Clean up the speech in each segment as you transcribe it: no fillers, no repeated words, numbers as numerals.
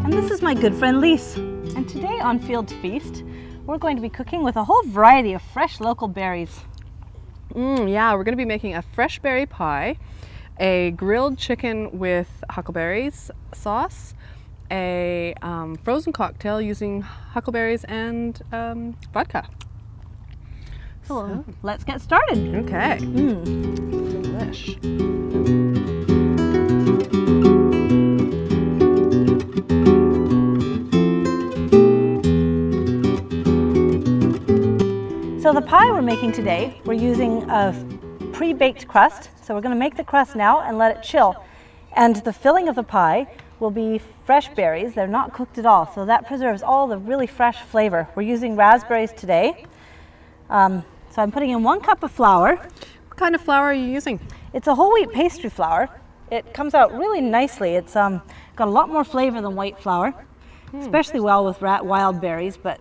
And this is my good friend Lise. And today on Field to Feast, we're going to be cooking with a whole variety of fresh local berries. Yeah, we're going to be making a fresh berry pie, a grilled chicken with huckleberries sauce, a frozen cocktail using huckleberries and vodka. So let's get started. Okay. Delish. So the pie we're making today, we're using a pre-baked crust. So we're going to make the crust now and let it chill. And the filling of the pie will be fresh berries. They're not cooked at all, so that preserves all the really fresh flavor. We're using raspberries today. So I'm putting in 1 cup of flour. What kind of flour are you using? It's a whole wheat pastry flour. It comes out really nicely. It's got a lot more flavor than white flour, especially well with wild berries, but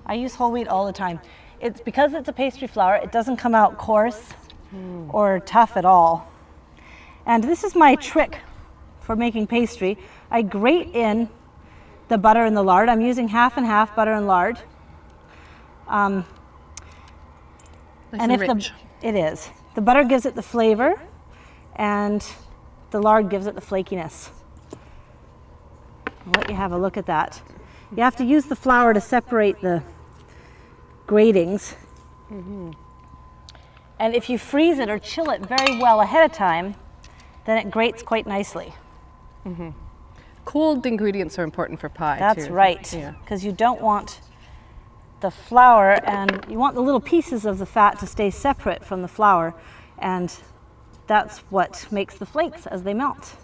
I use whole wheat all the time. It's because it's a pastry flour, it doesn't come out coarse or tough at all. And this is my trick for making pastry. I grate in the butter and the lard. I'm using half and half butter and lard. Nice and rich. It is. The butter gives it the flavor and the lard gives it the flakiness. I'll let you have a look at that. You have to use the flour to separate the gratings. And if you freeze it or chill it very well ahead of time, then it grates quite nicely. Cooled ingredients are important for pie. That's too. right, Yeah. because you don't want the flour, and you want the little pieces of the fat to stay separate from the flour, and that's what makes the flakes as they melt.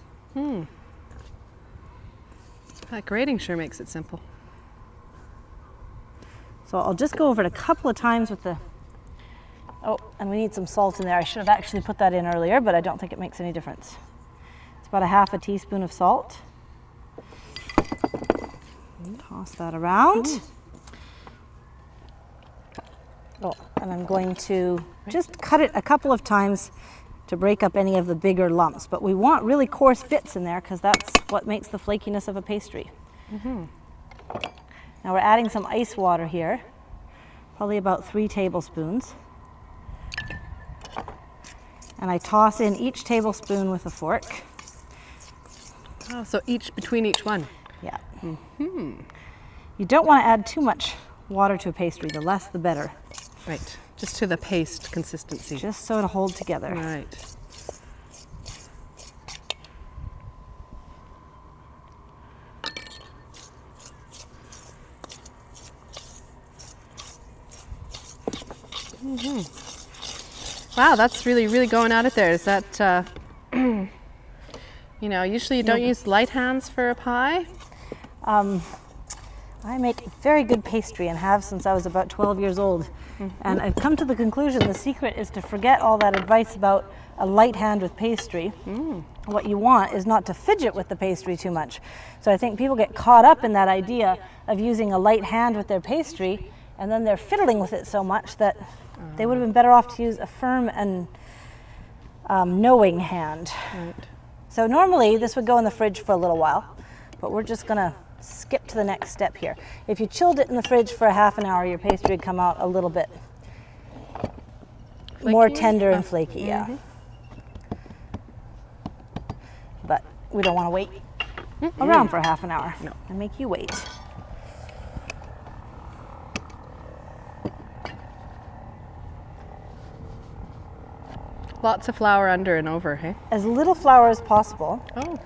That grating sure makes it simple. So I'll just go over it a couple of times with the, oh, and we need some salt in there. I should have actually put that in earlier, but I don't think it makes any difference. It's about a half a teaspoon of salt. Toss that around. Oh, and I'm going to just cut it a couple of times to break up any of the bigger lumps, but we want really coarse bits in there because that's what makes the flakiness of a pastry. Now we're adding some ice water here, probably about 3 tablespoons. And I toss in each tablespoon with a fork. Oh, so between each one. Yeah. You don't want to add too much water to a pastry. The less, the better. Right, just to the paste consistency. Just so it'll hold together. Right. Wow, that's really going at it there. Is that, you know, usually you don't use light hands for a pie? I make very good pastry and have since I was about 12 years old. And I've come to the conclusion the secret is to forget all that advice about a light hand with pastry. What you want is not to fidget with the pastry too much. So I think people get caught up in that idea of using a light hand with their pastry, and then they're fiddling with it so much that they would have been better off to use a firm and knowing hand. Right. So normally this would go in the fridge for a little while, but we're just gonna skip to the next step here. If you chilled it in the fridge for a half an hour, your pastry would come out a little bit more tender and flaky, yeah. But we don't want to wait around for half an hour and make you wait. Lots of flour under and over, hey? As little flour as possible, Oh,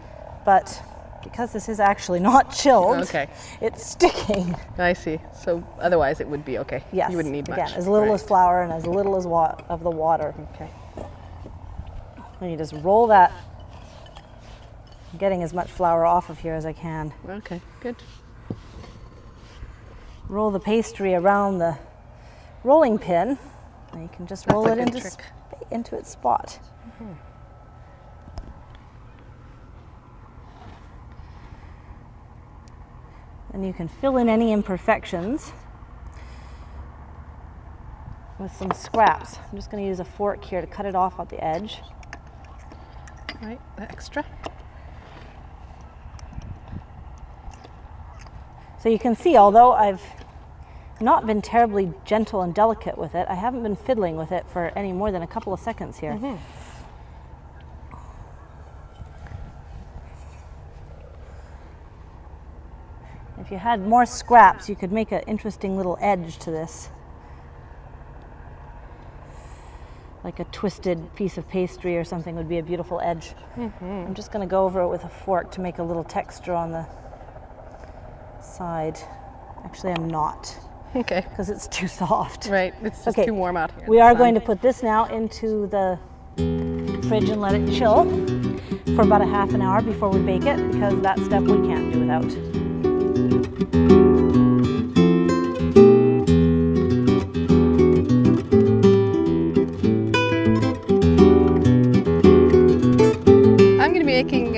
but because this is actually not chilled, okay. it's sticking. I see. So otherwise it would be okay. Yes, You wouldn't need much. again, as little Right. as flour and as little as of the water. Okay. And you just roll that. I'm getting as much flour off of here as I can. Okay, good. Roll the pastry around the rolling pin, and you can just roll That's a it good into trick. into its spot. And you can fill in any imperfections with some scraps. I'm just going to use a fork here to cut it off at the edge. Right, the extra. So you can see, although I've not been terribly gentle and delicate with it, I haven't been fiddling with it for any more than a couple of seconds here. If you had more scraps, you could make an interesting little edge to this. Like a twisted piece of pastry or something would be a beautiful edge. I'm just going to go over it with a fork to make a little texture on the side. Actually, I'm not, Okay. because it's too soft. Right. It's just Okay, too warm out here. We are going to put this now into the fridge and let it chill for about a half an hour before we bake it, because that step we can't do without. I'm going to be making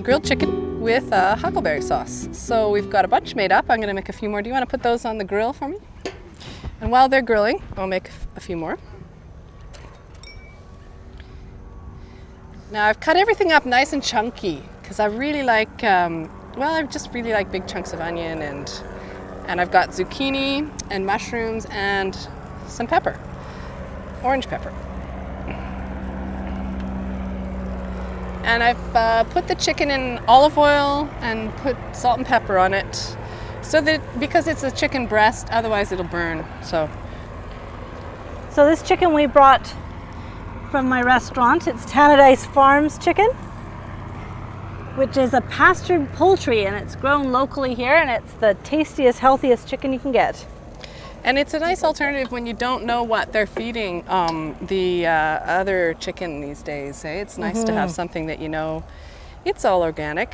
grilled chicken with huckleberry sauce. So we've got a bunch made up. I'm going to make a few more. Do you want to put those on the grill for me? And while they're grilling, I'll make a few more. Now I've cut everything up nice and chunky because I really like, I just really like big chunks of onion, and I've got zucchini and mushrooms and some pepper, orange pepper. And I've put the chicken in olive oil and put salt and pepper on it, so that because it's a chicken breast, otherwise it'll burn. So this chicken we brought from my restaurant, it's Tannadice Farms chicken, which is a pastured poultry, and it's grown locally here, and it's the tastiest, healthiest chicken you can get. And it's a nice alternative when you don't know what they're feeding the other chicken these days. Eh? It's nice to have something that you know it's all organic.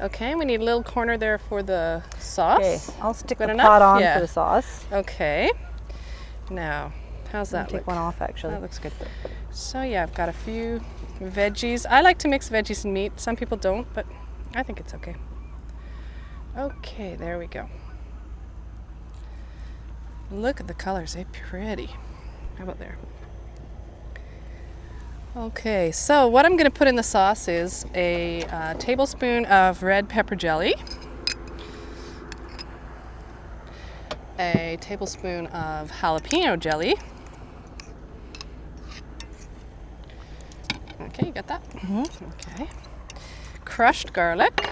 Okay, we need a little corner there for the sauce. Okay, I'll stick Good the enough? pot on Yeah. for the sauce. Okay. Now, how's that Take look? one off, actually. That looks good. So yeah, I've got a few veggies. I like to mix veggies and meat. Some people don't, but I think it's okay. Okay, there we go. Look at the colors, they're pretty. How about there? Okay, so what I'm going to put in the sauce is a tablespoon of red pepper jelly, a tablespoon of jalapeno jelly. Okay, you got that? Okay. Crushed garlic.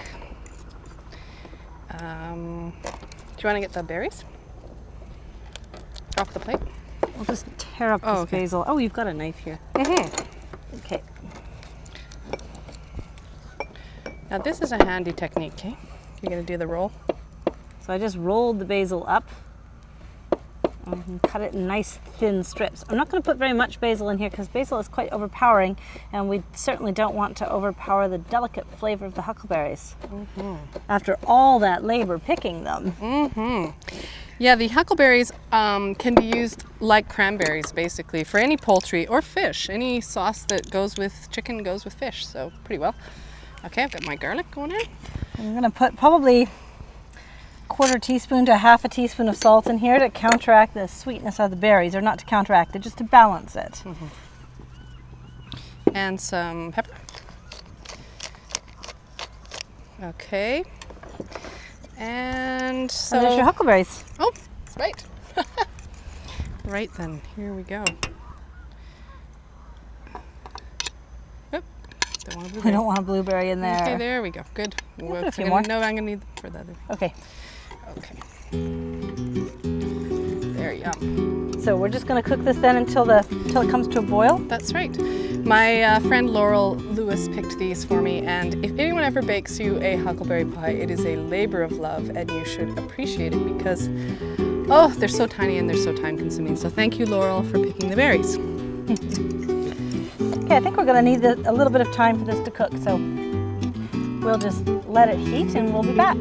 Do you want to get the berries off the plate? We'll just tear up this okay. basil. Oh, you've got a knife here. Okay. Now this is a handy technique, okay? You're going to do the roll. So I just rolled the basil up and cut it in nice thin strips. I'm not going to put very much basil in here because basil is quite overpowering, and we certainly don't want to overpower the delicate flavor of the huckleberries. After all that labor picking them. Yeah, the huckleberries can be used like cranberries, basically, for any poultry or fish. Any sauce that goes with chicken goes with fish, so pretty well. Okay, I've got my garlic going in. I'm going to put probably 1/4 teaspoon to 1/2 teaspoon of salt in here to counteract the sweetness of the berries, or not to counteract it, just to balance it. And some pepper. Okay. And so... And there's your huckleberries. Oh, right. Right then, here we go. Oop, don't want to We don't want a blueberry in there. Okay, there we go. Good. put a few more. No, I'm gonna need them for the other. Okay, Okay. There, yum. so we're just going to cook this then until it comes to a boil. That's right. My friend Laurel Lewis picked these for me, and if anyone ever bakes you a huckleberry pie, it is a labor of love, and you should appreciate it because, oh, they're so tiny and they're so time consuming. So thank you, Laurel, for picking the berries. Okay, I think we're going to need a little bit of time for this to cook, so we'll just let it heat and we'll be back.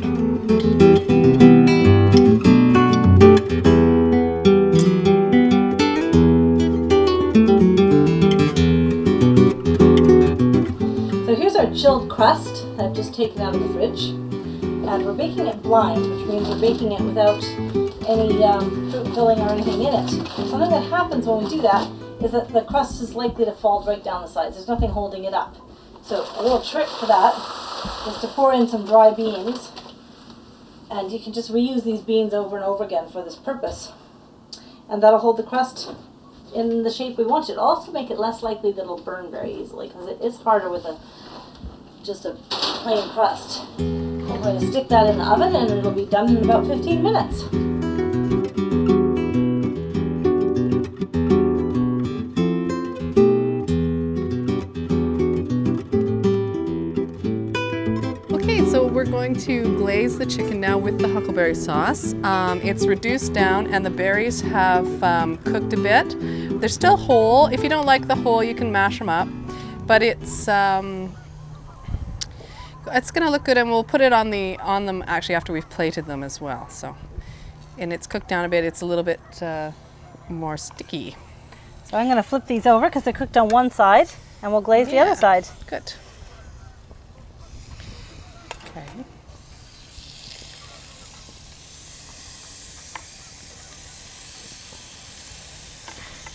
So here's our chilled crust that I've just taken out of the fridge. And we're baking it blind, which means we're baking it without any fruit filling or anything in it. Something that happens when we do that is that the crust is likely to fall right down the sides. There's nothing holding it up. So a little trick for that is to pour in some dry beans. And you can just reuse these beans over and over again for this purpose. And that'll hold the crust in the shape we want it. It'll also make it less likely that it'll burn very easily, because it is harder with just a plain crust. I'm going to stick that in the oven and it'll be done in about 15 minutes. Okay, so we're going to glaze the chicken now with the huckleberry sauce. It's reduced down and the berries have cooked a bit. They're still whole. If you don't like the whole, you can mash them up. But it's going to look good, and we'll put it on them actually after we've plated them as well. So, and it's cooked down a bit. It's a little bit more sticky. So I'm going to flip these over because they're cooked on one side, and we'll glaze the other side. Good. Okay.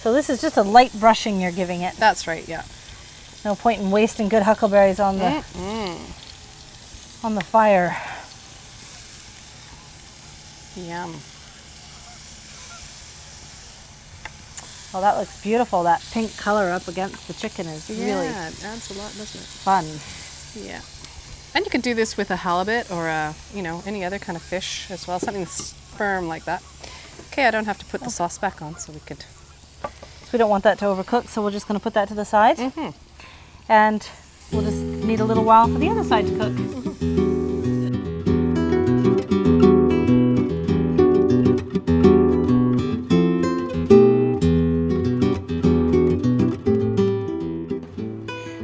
So this is just a light brushing you're giving it. That's right. Yeah. No point in wasting good huckleberries on the fire. Yum. Oh, that looks beautiful. That pink color up against the chicken is really Yeah, it adds a lot, doesn't it? fun. Yeah. And you could do this with a halibut or any other kind of fish as well, something that's firm like that. Okay, I don't have to put the sauce back on, so we could. So we don't want that to overcook, so we're just going to put that to the side. And we'll just need a little while for the other side to cook.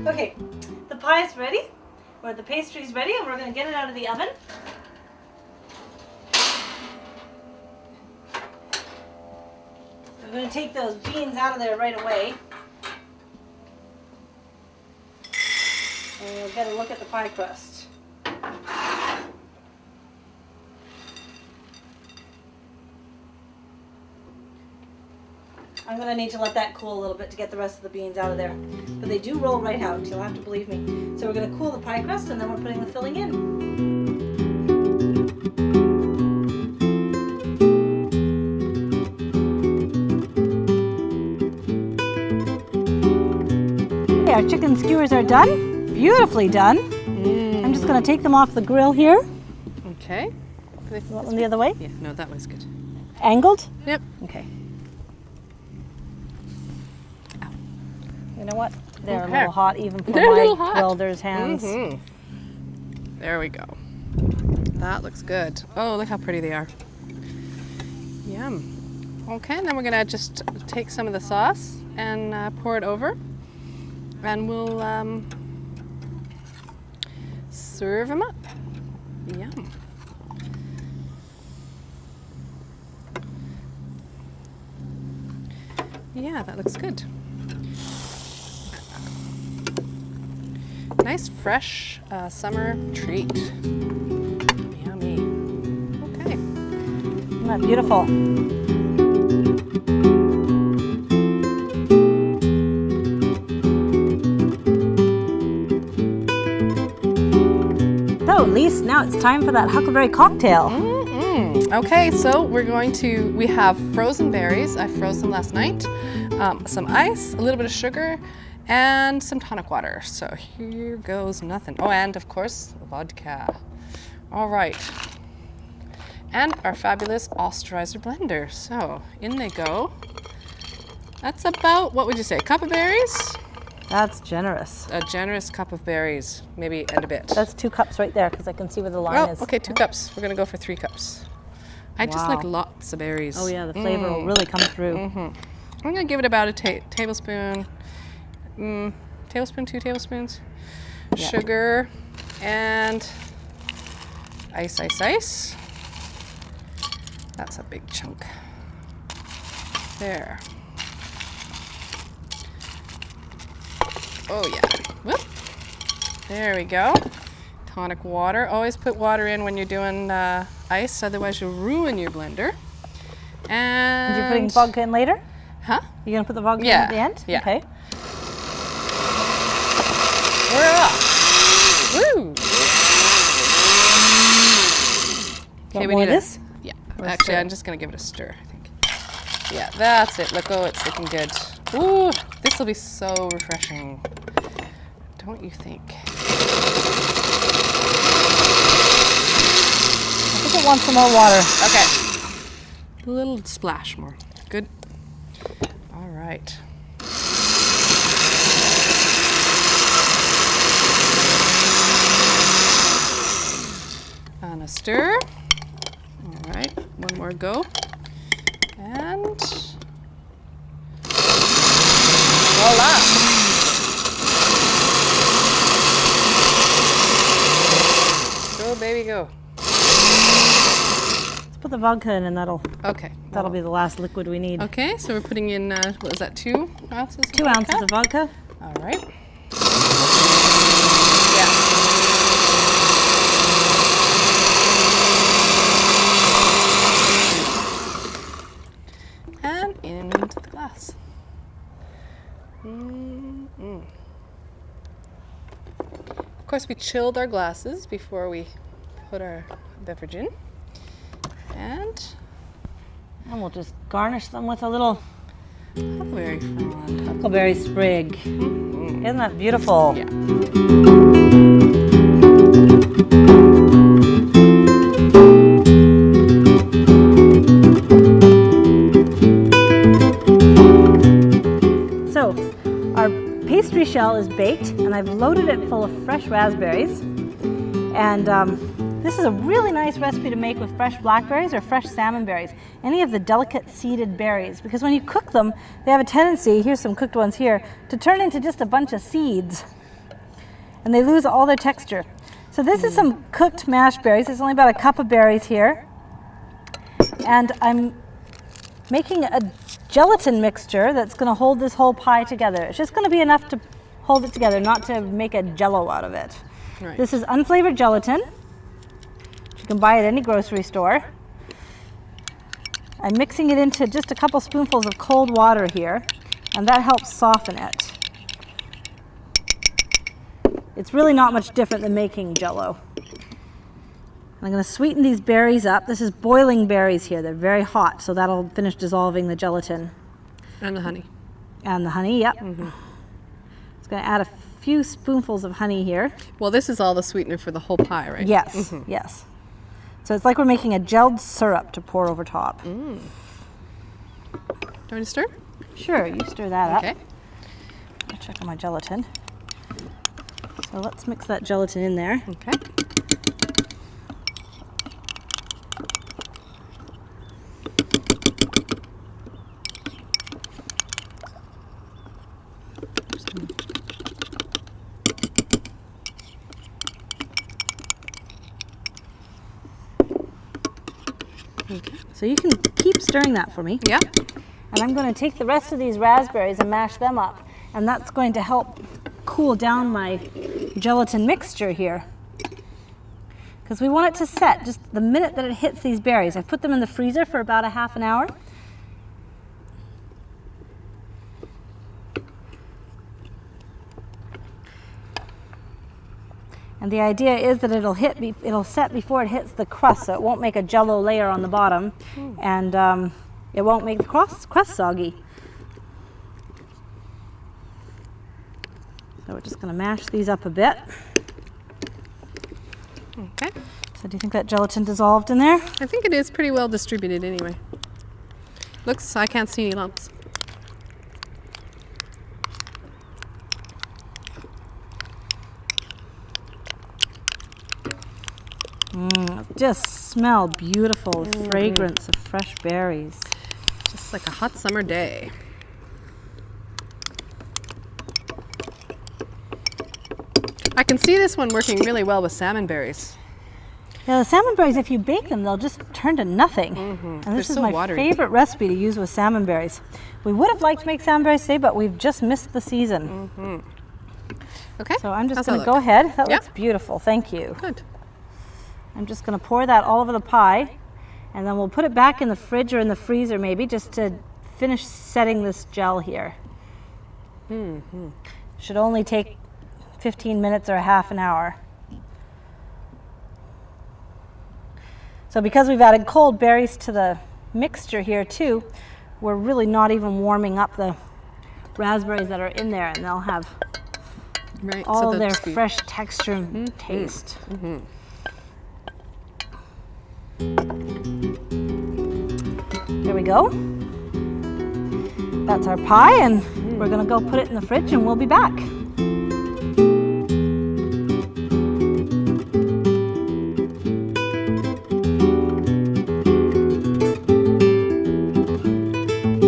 Okay, the pie is ready, or the pastry is ready, and we're going to get it out of the oven. We're going to take those beans out of there right away. And we'll get a look at the pie crust. I'm going to need to let that cool a little bit to get the rest of the beans out of there. But they do roll right out, you'll have to believe me. So we're going to cool the pie crust and then we're putting the filling in. Okay, our chicken skewers are done. Beautifully done. I'm just going to take them off the grill here. Okay. You want them the other way? Yeah, no, that was good. Angled? Yep. Okay. You know what? They're Okay. a little hot even for They're a little my hot. welder's hands. There we go. That looks good. Oh, look how pretty they are. Yum. Okay, and then we're gonna just take some of the sauce and pour it over, and we'll serve them up. Yum. Yeah, that looks good. Nice, fresh summer treat. Yummy. Okay. Isn't that beautiful? So, Lise, now it's time for that huckleberry cocktail. Okay, so we have frozen berries. I froze them last night. Some ice, a little bit of sugar, and some tonic water. So here goes nothing. Oh, and of course, vodka. All right. And our fabulous Osterizer blender. So in they go. That's about, what would you say, a cup of berries? That's generous. A generous cup of berries, maybe, and a bit. That's 2 cups right there because I can see where the line is. Okay, 2 cups. We're gonna go for 3 cups. I just like lots of berries. Oh yeah, the flavor will really come through. I'm gonna give it about a tablespoon, 2 tablespoons, sugar, and ice. That's a big chunk. There. Oh yeah. Whoop. There we go. Tonic water. Always put water in when you're doing ice, otherwise you'll ruin your blender. And You're putting vodka in later? Huh? You're going to put the vodka in at the end? Yeah. Okay. We're off. Woo! Okay, we more need of this? Yeah. Or Actually, stir? I'm just gonna give it a stir, I think. Yeah, that's it. Look, oh, it's looking good. Ooh, this will be so refreshing. Don't you think? I think it wants some more water. Okay. A little splash more. Good. All right. And a stir. All right, one more go. And voila. Go, baby, go. Let's put the vodka in and that'll Okay. be the last liquid we need. Okay, so we're putting in, what was that, 2 ounces? of 2 ounces of vodka. All right. Yeah. And into the glass. Of course, we chilled our glasses before we put our beverage in. And And we'll just garnish them with a little very fun. huckleberry sprig. Isn't that beautiful? Yeah. So, our pastry shell is baked, and I've loaded it full of fresh raspberries. And this is a really nice recipe to make with fresh blackberries or fresh salmon berries, any of the delicate seeded berries, because when you cook them, they have a tendency, here's some cooked ones here, to turn into just a bunch of seeds, and they lose all their texture. So this is some cooked mashed berries. There's only about a cup of berries here, and I'm making a gelatin mixture that's going to hold this whole pie together. It's just going to be enough to hold it together, not to make a jello out of it. Right. This is unflavored gelatin. You can buy it at any grocery store. I'm mixing it into just a couple spoonfuls of cold water here, and that helps soften it. It's really not much different than making jello. I'm going to sweeten these berries up. This is boiling berries here. They're very hot, so that'll finish dissolving the gelatin. And the honey. And the honey, yep. It's going to add a few spoonfuls of honey here. Well, this is all the sweetener for the whole pie, right? Yes, yes. So it's like we're making a gelled syrup to pour over top. Do you want to stir? Sure, you stir that Okay. up. I'll check on my gelatin. So let's mix that gelatin in there. Okay. So you can keep stirring that for me. Yeah. And I'm going to take the rest of these raspberries and mash them up. And that's going to help cool down my gelatin mixture here. Because we want it to set just the minute that it hits these berries. I've put them in the freezer for about a half an hour. And the idea is that it'll set before it hits the crust, so it won't make a jello layer on the bottom, and it won't make the crust soggy. So we're just going to mash these up a bit. Okay. So do you think that gelatin dissolved in there? I think it is pretty well distributed anyway. Looks, I can't see any lumps. Just smell beautiful, the fragrance of fresh berries. Just like a hot summer day. I can see this one working really well with salmon berries. Yeah, the salmon berries, if you bake them, they'll just turn to nothing. And They're this is so my watery. favorite recipe to use with salmon berries. We would have liked to make salmon berries today, but we've just missed the season. Okay. So I'm just How's going that to go look? ahead. That Yeah. looks beautiful. Thank you. Good. I'm just going to pour that all over the pie, and then we'll put it back in the fridge or in the freezer maybe just to finish setting this gel here. Should only take 15 minutes or a half an hour. So because we've added cold berries to the mixture here too, we're really not even warming up the raspberries that are in there, and they'll have Right. all so their that's the- fresh texture and taste. There we go. That's our pie, and we're gonna go put it in the fridge and we'll be back.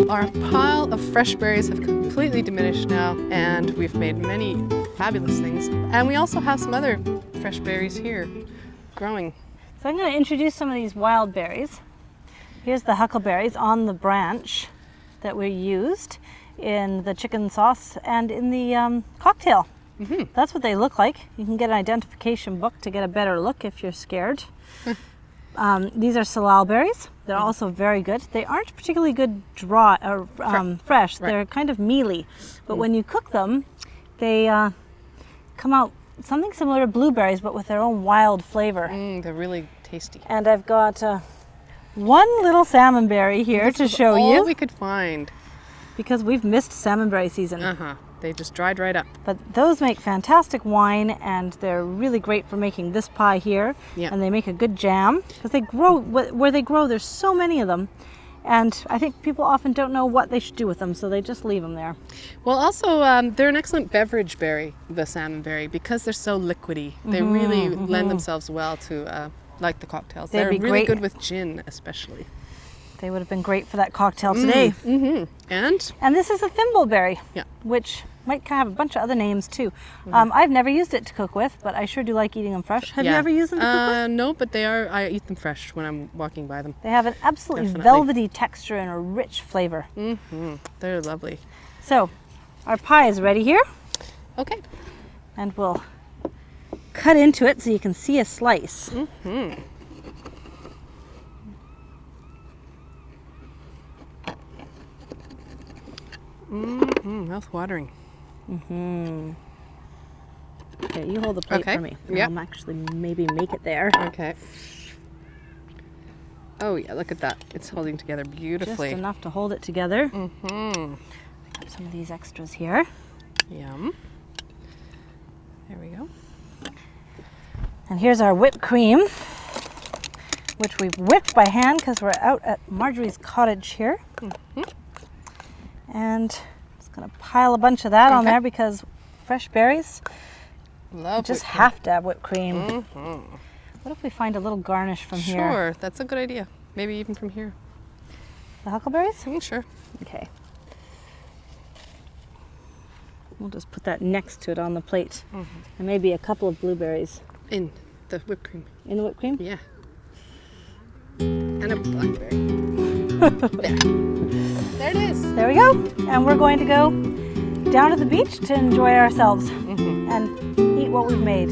Our pile of fresh berries have completely diminished now, and we've made many fabulous things. And we also have some other fresh berries here growing. So I'm going to introduce some of these wild berries. Here's the huckleberries on the branch that we used in the chicken sauce and in the cocktail. That's what they look like. You can get an identification book to get a better look if you're scared. These are salal berries. They're also very good. They aren't particularly good dry or fresh. Right. They're kind of mealy, but when you cook them, they come out something similar to blueberries, but with their own wild flavor. They're really tasty. And I've got one little salmonberry here to show all you we could find. because we've missed salmonberry season. They just dried right up. But those make fantastic wine, and they're really great for making this pie here. Yeah. And they make a good jam because they grow where they grow. There's so many of them, and I think people often don't know what they should do with them, so they just leave them there. Well, also, they're an excellent beverage berry, the salmonberry, because they're so liquidy. They really lend themselves well to like the cocktails. They'd They're be really great. good with gin, especially. They would have been great for that cocktail today. And And this is a thimbleberry, Yeah. which might kind of have a bunch of other names too. I've never used it to cook with, but I sure do like eating them fresh. Have you yeah. ever used them to cook with? No, but they are. I eat them fresh when I'm walking by them. They have an absolutely Definitely. velvety texture and a rich flavor. They're lovely. So, our pie is ready here, Okay. and we'll cut into it so you can see a slice. Mouth-watering. Okay, you hold the plate Okay, for me. and yep. I'll actually maybe make it there. Okay. Oh yeah, look at that. It's holding together Just beautifully. enough to hold it together. Pick up some of these extras here. Yum. There we go. And here's our whipped cream, which we've whipped by hand because we're out at Marjorie's cottage here. And just gonna pile a bunch of that on Okay. there because fresh berries Love just whipped have to have whipped cream. What if we find a little garnish from cream. here? Sure, that's a good idea. Maybe even from here. The huckleberries? Sure. Okay. We'll just put that next to it on the plate. And maybe a couple of blueberries In the whipped cream. in the whipped cream. Yeah. And a blackberry. There. There it is. There we go. And we're going to go down to the beach to enjoy ourselves and eat what we've made.